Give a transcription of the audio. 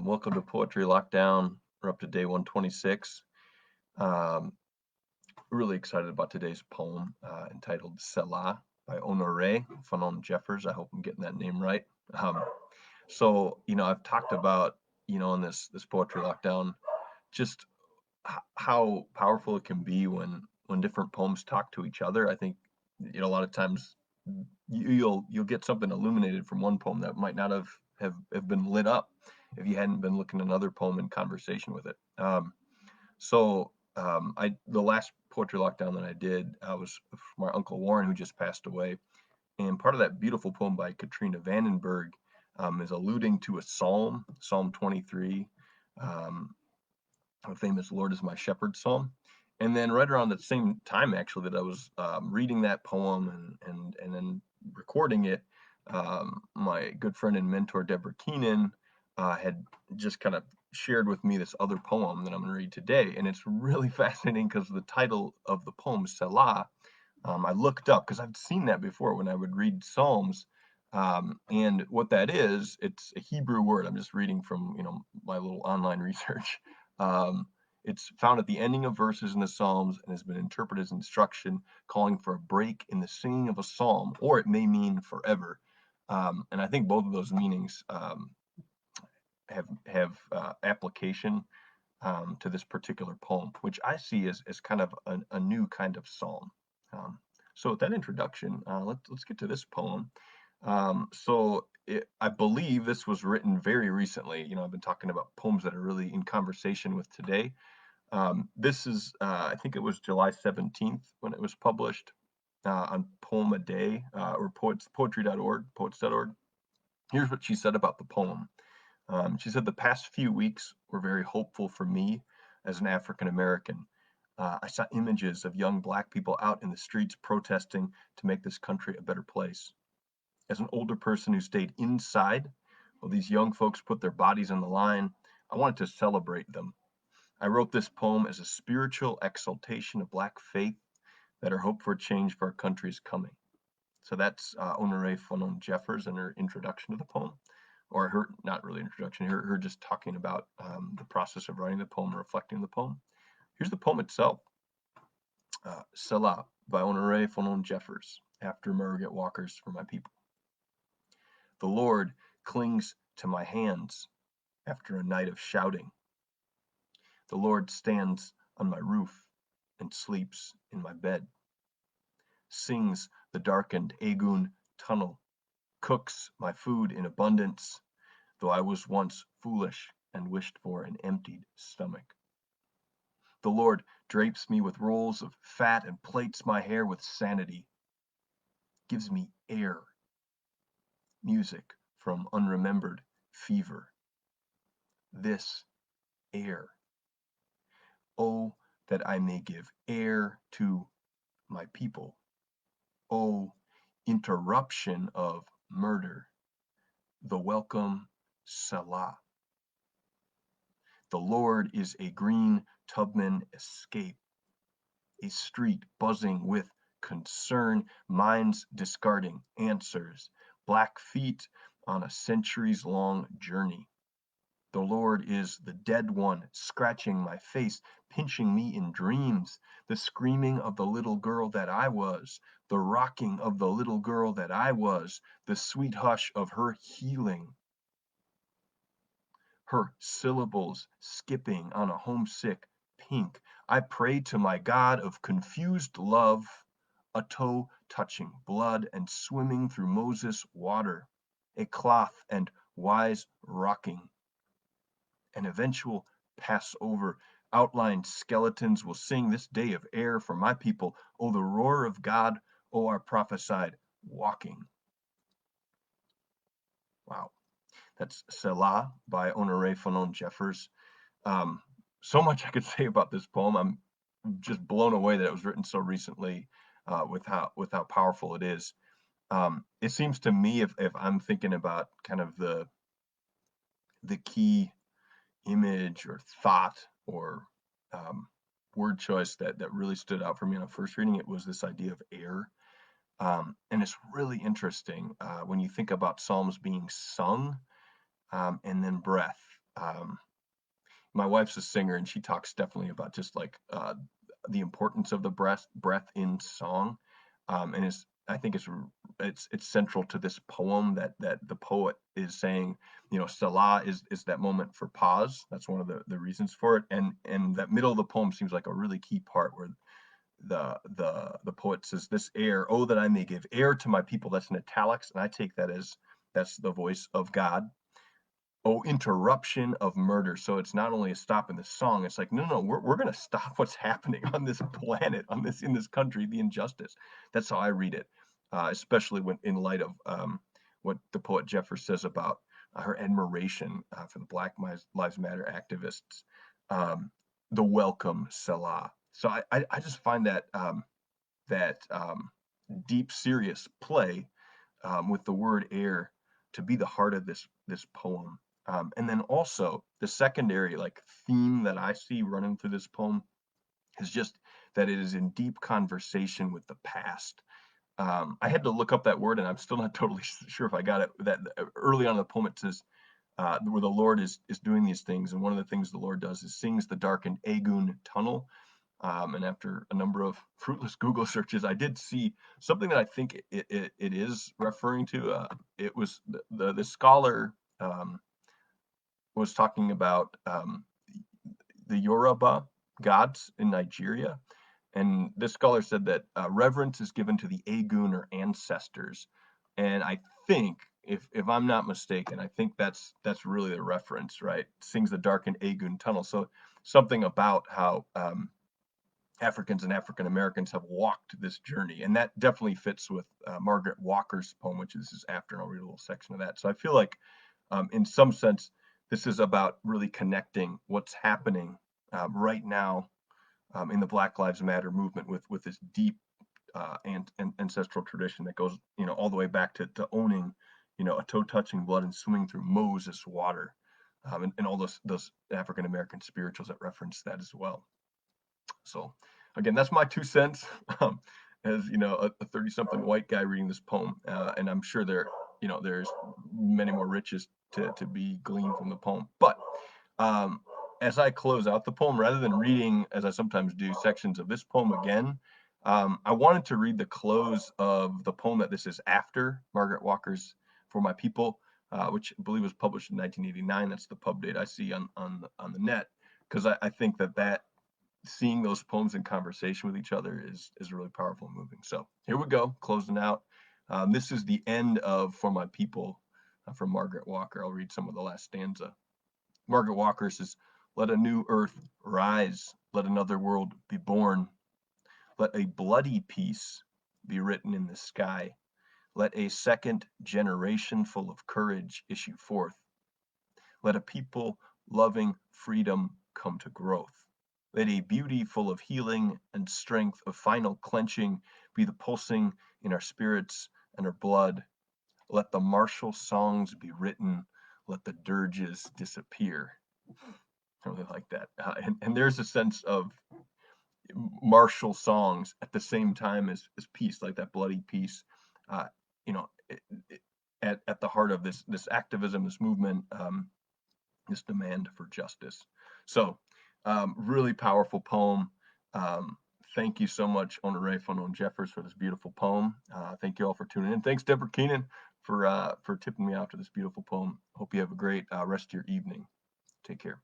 Welcome to Poetry Lockdown. We're up to day 126. Um, really excited about today's poem entitled Selah by Honorée Fanonne. I hope I'm getting that name right. I've talked about, in this Poetry Lockdown, just how powerful it can be when different poems talk to each other. I think, a lot of times you'll get something illuminated from one poem that might not have been lit up if you hadn't been looking at another poem in conversation with it. I the last poetry lockdown that I did was for my uncle Warren, who just passed away, and part of that beautiful poem by Katrina Vandenberg is alluding to a psalm, Psalm 23, a famous "Lord is my shepherd" psalm. And then right around the same time, actually, that I was reading that poem and then recording it, my good friend and mentor Deborah Keenan had just kind of shared with me this other poem that I'm going to read today, and it's really fascinating because the title of the poem, Selah, I looked up because I've seen that before when I would read Psalms. And what that is, it's a Hebrew word. I'm just reading from my little online research. Um, it's found at the ending of verses in the Psalms and has been interpreted as instruction calling for a break in the singing of a psalm, or it may mean forever. And I think both of those meanings have application to this particular poem, which I see as kind of a new kind of psalm. So with that introduction, let's get to this poem. I believe this was written very recently. I've been talking about poems that are really in conversation with today. This is, I think it was July 17th when it was published on Poem a Day or poetry.org, poets.org. Here's what she said about the poem. She said, "The past few weeks were very hopeful for me as an African American. I saw images of young Black people out in the streets protesting to make this country a better place. As an older person who stayed inside while these young folks put their bodies on the line, I wanted to celebrate them. I wrote this poem as a spiritual exaltation of Black faith that our hope for change for our country is coming." So that's Honorée Fanonne in her introduction to the poem, or her, not really introduction, her just talking about the process of writing the poem, reflecting the poem. Here's the poem itself. Selah by Honorée Fanonne after Margaret Walker's For My People. The Lord clings to my hands after a night of shouting. The Lord stands on my roof and sleeps in my bed, sings the darkened Egun tunnel, cooks my food in abundance, though I was once foolish and wished for an emptied stomach. The Lord drapes me with rolls of fat and plaits my hair with sanity, gives me air, music from unremembered fever. This air. Oh, that I may give air to my people. Oh, interruption of murder. The welcome Selah. The Lord is a green Tubman escape, a street buzzing with concern, minds discarding answers, Black feet on a centuries-long journey. The Lord is the dead one, scratching my face, pinching me in dreams, the screaming of the little girl that I was, the rocking of the little girl that I was, the sweet hush of her healing, her syllables skipping on a homesick pink. I pray to my God of confused love, a toe touching blood and swimming through Moses' water, a cloth and wise rocking. An eventual Passover. Outlined skeletons will sing this day of air for my people. Oh, the roar of God, oh, our prophesied walking. Wow. That's Selah by Honorée Fanonne. So much I could say about this poem. I'm just blown away that it was written so recently with how powerful it is. It seems to me, if I'm thinking about kind of the key image or thought or word choice that really stood out for me on first reading it was this idea of air. And it's really interesting when you think about Psalms being sung and then breath. My wife's a singer, and she talks definitely about just like the importance of the breath in song, and I think it's central to this poem that the poet is saying, Selah is that moment for pause. That's one of the reasons for it, and that middle of the poem seems like a really key part where the poet says, "This air, oh, that I may give air to my people." That's in italics, and I take that as that's the voice of God. Oh, interruption of murder. So it's not only a stop in the song, it's like, no, we're gonna stop what's happening on this planet, in this country, the injustice. That's how I read it, especially when in light of what the poet Jeffers says about her admiration for the Black Lives Matter activists, um, the welcome Selah. So I just find that deep, serious play with the word air to be the heart of this poem. And then also the secondary like theme that I see running through this poem is just that it is in deep conversation with the past. I had to look up that word, and I'm still not totally sure if I got it. That early on in the poem it says where the Lord is doing these things, and one of the things the Lord does is sings the darkened Egun tunnel. And after a number of fruitless Google searches, I did see something that I think it is referring to. It was the scholar was talking about the Yoruba gods in Nigeria, and this scholar said that reverence is given to the Egun or ancestors, and I think if I'm not mistaken, I think that's really the reference, right? Sings the darkened Egun tunnel. So something about how Africans and African Americans have walked this journey, and that definitely fits with Margaret Walker's poem, which is after, and I'll read a little section of that. So I feel like, in some sense, this is about really connecting what's happening right now in the Black Lives Matter movement with this deep and ancestral tradition that goes, all the way back to owning, a toe touching blood and swimming through Moses water, and all those African American spirituals that reference that as well. So again, that's my 2 cents. As a 30-something white guy reading this poem, and I'm sure there's many more riches to be gleaned from the poem. But um, as I close out the poem, rather than reading, as I sometimes do, sections of this poem again, I wanted to read the close of the poem that this is after, Margaret Walker's "For My People," which I believe was published in 1989. That's the pub date I see on the net, because I think that seeing those poems in conversation with each other is really powerful and moving. So here we go, closing out. This is the end of "For My People" from Margaret Walker. I'll read some of the last stanza. Margaret Walker says, "Let a new earth rise, let another world be born. Let a bloody peace be written in the sky. Let a second generation full of courage issue forth. Let a people loving freedom come to growth. Let a beauty full of healing and strength of final clenching be the pulsing in our spirits and our blood. Let the martial songs be written. Let the dirges disappear." I really like that. And there's a sense of martial songs at the same time as peace, like that bloody peace. Uh, you know, at the heart of this activism, this movement, this demand for justice. So, really powerful poem. Um, Thank you so much, Honorée Fanonne Jeffers, for this beautiful poem. Thank you all for tuning in. Thanks, Deborah Keenan, for tipping me out to this beautiful poem. Hope you have a great rest of your evening. Take care.